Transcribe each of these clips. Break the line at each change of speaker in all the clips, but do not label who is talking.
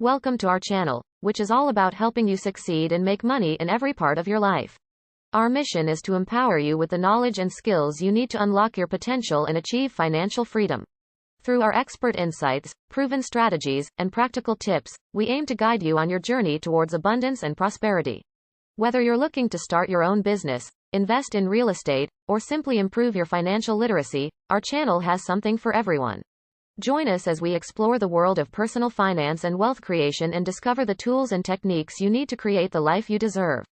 Welcome to our channel, which is all about helping you succeed and make money in every part of your life. Our mission is to empower you with the knowledge and skills you need to unlock your potential and achieve financial freedom. Through our expert insights, proven strategies, and practical tips, we aim to guide you on your journey towards abundance and prosperity. Whether you're looking to start your own business, invest in real estate, or simply improve your financial literacy, our channel has something for everyone. Join us as we explore the world of personal finance and wealth creation and discover the tools and techniques you need to create the life you deserve.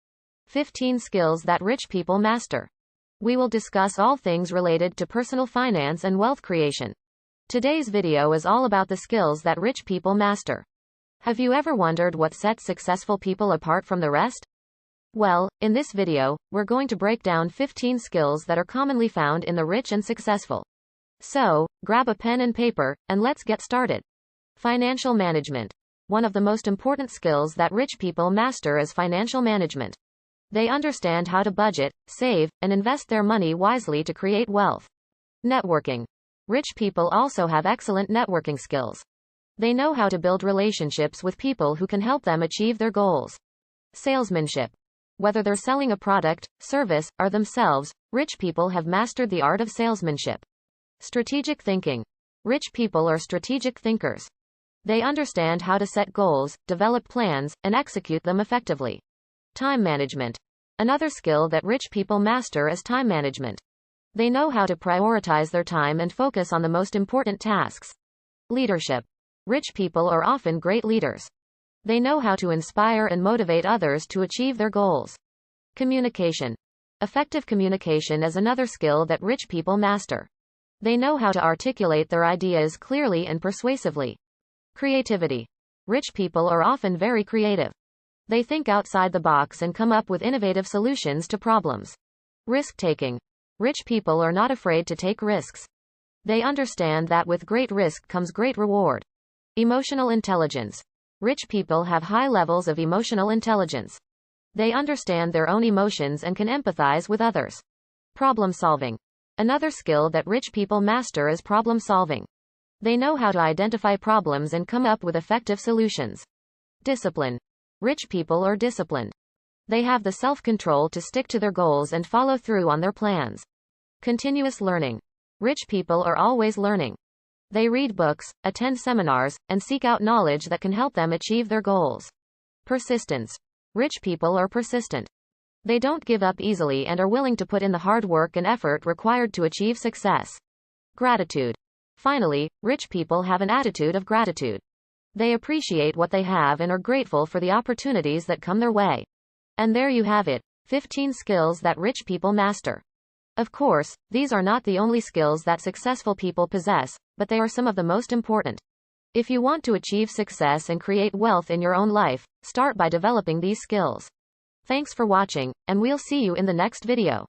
15 skills that rich people master. We will discuss all things related to personal finance and wealth creation. Today's video is all about the skills that rich people master. Have you ever wondered what sets successful people apart from the rest? Well, in this video, we're going to break down 15 skills that are commonly found in the rich and successful. So, grab a pen and paper, and let's get started. Financial management. One of the most important skills that rich people master is financial management. They understand how to budget, save, and invest their money wisely to create wealth. Networking. Rich people also have excellent networking skills. They know how to build relationships with people who can help them achieve their goals. Salesmanship. Whether they're selling a product, service, or themselves, rich people have mastered the art of salesmanship. Strategic thinking. Rich people are strategic thinkers. They understand how to set goals, develop plans, and execute them effectively. Time management. Another skill that rich people master is time management. They know how to prioritize their time and focus on the most important tasks. Leadership. Rich people are often great leaders. They know how to inspire and motivate others to achieve their goals. Communication. Effective communication is another skill that rich people master. They know how to articulate their ideas clearly and persuasively. Creativity. Rich people are often very creative. They think outside the box and come up with innovative solutions to problems. Risk-taking. Rich people are not afraid to take risks. They understand that with great risk comes great reward. Emotional intelligence. Rich people have high levels of emotional intelligence. They understand their own emotions and can empathize with others. Problem solving. Another skill that rich people master is problem solving. They know how to identify problems and come up with effective solutions. Discipline. Rich people are disciplined. They have the self-control to stick to their goals and follow through on their plans. Continuous learning. Rich people are always learning. They read books, attend seminars, and seek out knowledge that can help them achieve their goals. Persistence. Rich people are persistent. They don't give up easily and are willing to put in the hard work and effort required to achieve success. Gratitude. Finally, rich people have an attitude of gratitude. They appreciate what they have and are grateful for the opportunities that come their way. And there you have it, 15 skills that rich people master. Of course, these are not the only skills that successful people possess, but they are some of the most important. If you want to achieve success and create wealth in your own life, start by developing these skills. Thanks for watching, and we'll see you in the next video.